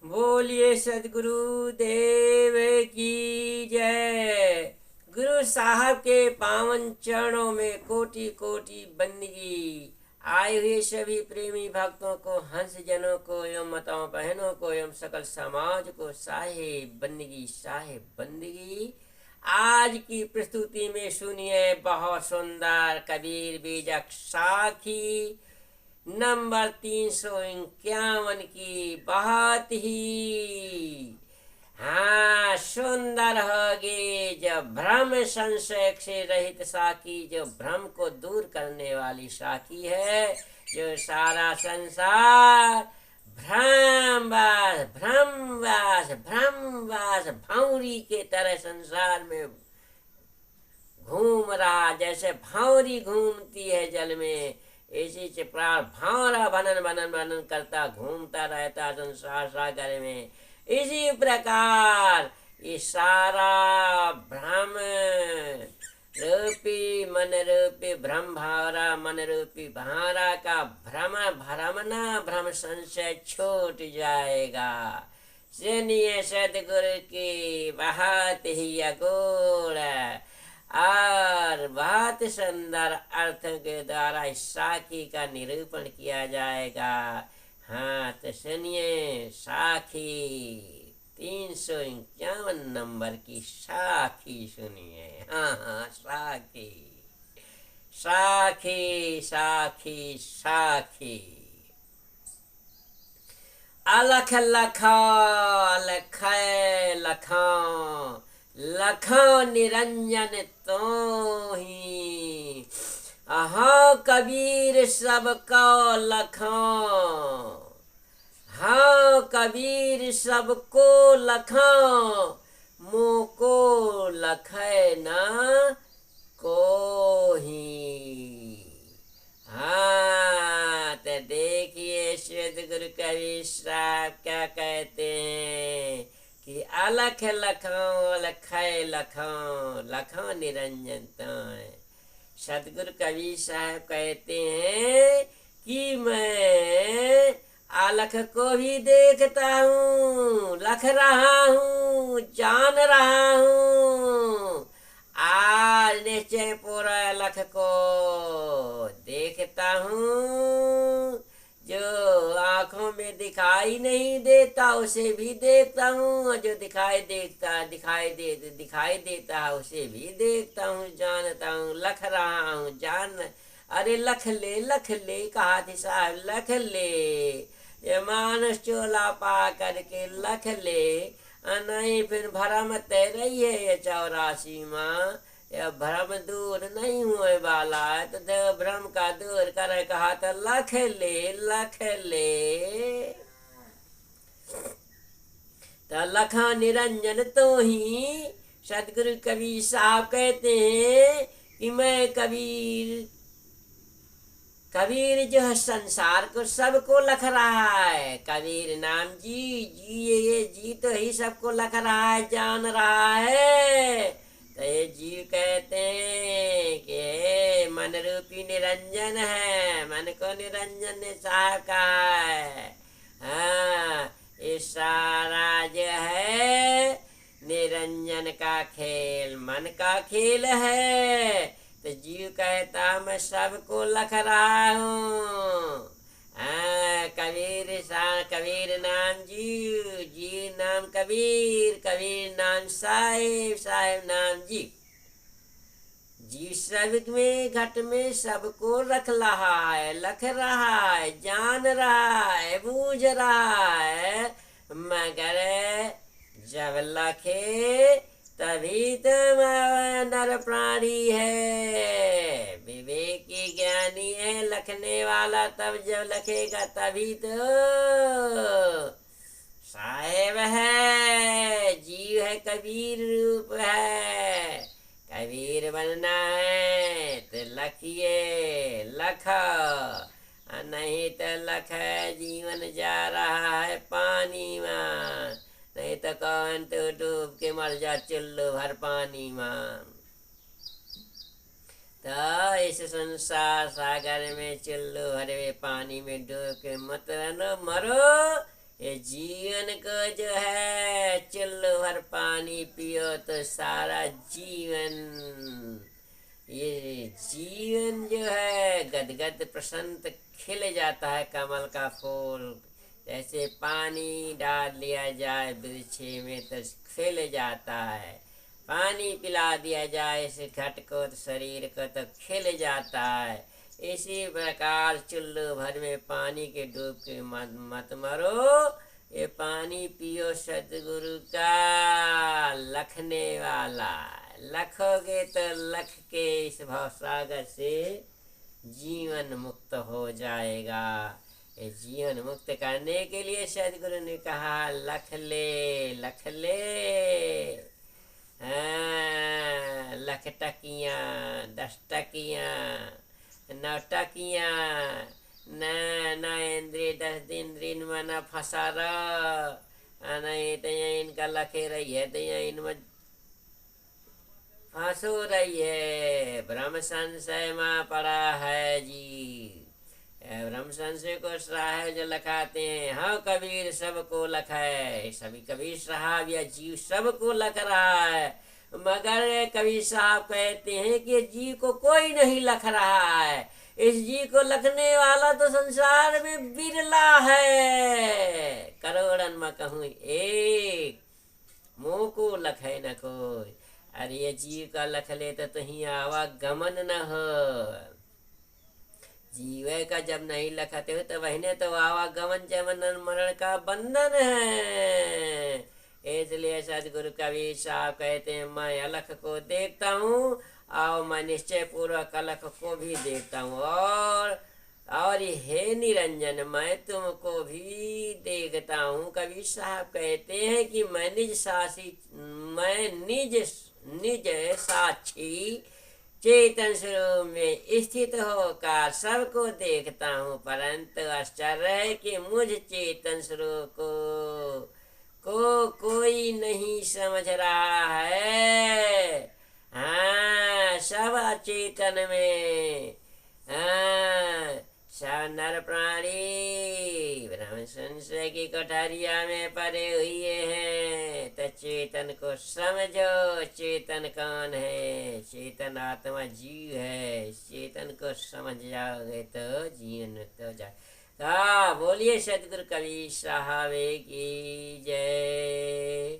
बोलिए सदगुरु देव की जय। गुरु साहब के पावन चरणों में कोटि कोटि बंदगी। आए हुए सभी प्रेमी भक्तों को, हंस जनों को एवं माताओं बहनों को एवं सकल समाज को साहेब बंदगी। आज की प्रस्तुति में सुनिए बहुत सुंदर कबीर बीजक साखी नंबर 351 की बहुत ही सुंदर होगी। जो भ्रम संशय से रहित साखी, जो भ्रम को दूर करने वाली साखी है। जो सारा संसार भ्रमवास भौरी के तरह संसार में घूम रहा, जैसे भौरी घूमती है जल में, इसी से प्राण भौरा बनन बनन बनन करता घूमता रहता संसार सागर में। इसी प्रकार ये सारा भ्रम रूपी मन रूपी भ्रम भावरा मन रूपी भावरा का भ्रमना भ्रम संशय छूट जाएगा। सुनिए सदगुरु की बहुत ही अगोड़ और बहुत सुंदर अर्थों के द्वारा इस साखी का निरूपण किया जाएगा। तो सुनिए साखी 351 नंबर की साखी सुनिए। साखी साखी साखी साखी। अलख लखा लख लखा लखो निरंजन तो ही। हाँ कबीर सबको लखो, हाँ कबीर सबको लखो, मोको लखे ना को ही। तो देखिए सदगुरु कबीर साहब क्या कहते हैं कि अलख लखों लखै लखों लखों निरंजन तो। सदगुरु कबीर साहब कहते हैं कि मैं अलख को भी देखता हूँ, लख रहा हूँ, जान रहा हूँ। आज निश्चय पूरा अलख को देखता हूँ। जो आंखों में दिखाई नहीं देता उसे भी देखता हूँ, जो दिखाई देता है उसे भी देखता हूँ, जानता हूँ, लख रहा हूँ, जान। अरे लख ले कहा थी साहब, लख ले। ये मानस चोला पा करके लख ले, नहीं फिर भरम तैर रही है ये 84 माँ। यह भ्रम दूर नहीं हुए वाला है, तो देव भ्रम का दूर करे कहा तो लख ले। तो लखा निरंजन तो ही। सदगुरु कबीर साहब कहते हैं कि मैं कबीर जो है संसार को सबको लख रहा है। कबीर नाम जी ये जी तो ही सबको लख रहा है, जान रहा है। तो ये जीव कहते हैं कि मन रूपी निरंजन है, मन को निरंजन ने साहब कहा है। ये सारा जो है निरंजन का खेल, मन का खेल है। तो जीव कहता मैं सबको लख रहा हूँ। कबीर नाम जीव नाम कबीर नाम साहिब नाम जीव सब में घट में सबको रख रहा है, लख रहा है, जान रहा है, बूझ रहा है। मगर जब लखे तभी तो नर प्राणी है, विवेकी ज्ञानी है लखने वाला। तब जब लखेगा तभी तो साहेब है, जीव है, कबीर रूप है। कबीर बनना है तो लखिए, लख नहीं तो लख जीवन जा रहा है पानी में, नहीं तो कौन तो डूब के मर जा चुल्लू भर पानी में। तो इस संसार सागर में चुल्लू भरे पानी में डूब के मत रहना, मरो। ये जीवन को जो है चुल्लू भर पानी पियो तो सारा जीवन, ये जीवन जो है गदगद प्रसन्न खिल जाता है कमल का फूल। जैसे पानी डाल लिया जाए वृक्ष में तो खिल जाता है, पानी पिला दिया जाए इस घट को तो शरीर को तो खिल जाता है। इसी प्रकार चुल्लू भर में पानी के डूब के मत मरो, ये पानी पियो सतगुरु का लखने वाला। लखोगे तो लख के इस भवसागर से जीवन मुक्त हो जाएगा। ये जीवन मुक्त करने के लिए सदगुरु ने कहा लख ले, लख ले। हाँ, लख टकियाँ 10 टकियाँ 9 टकियाँ न इंद्रिय 10 दिन में न फंसा रह, नहीं तो इनका लखे रही है तो इनमें फंसो रही है। ब्रह्म संशय में पड़ा है जी, ब्रह्म संशय को सराह जो लखाते हैं। हाँ कबीर सबको लख है, सभी कबीर साहब या जीव सबको लख रहा है, मगर कबीर साहब कहते हैं कि जीव को कोई नहीं लख रहा है। इस जीव को लखने वाला तो संसार में बिरला है, करोड़न में कहूँ एक, मुँह को लख है न कोई। अरे ये जीव का लख ले तो तुही आवागमन न हो। जीव का जब नहीं लखते हो तो वही तो आवागमन जमन मरण का बंधन है। इसलिए सदगुरु कबीर साहब कहते हैं मैं अलख को देखता हूँ और मैं निश्चय पूर्वक अलख को भी देखता हूँ, और हे निरंजन मैं तुमको भी देखता हूँ। कबीर साहब कहते हैं कि मैं निज साक्षी चेतन स्वरूप में स्थित होकर सबको देखता हूँ, परंतु आश्चर्य है कि मुझ चेतन स्वरूप को कोई नहीं समझ रहा है। हाँ सब अचेतन में, हाँ सब नर प्राणी ब्रह्म संशय की कटारिया में पड़े हुए हैं। तो चेतन को समझो, चेतन कौन है? चेतन आत्मा जीव है। चेतन को समझ जाओगे तो जीवन तो जाए। हाँ बोलिए सतगुरु कबीर साहब की जय।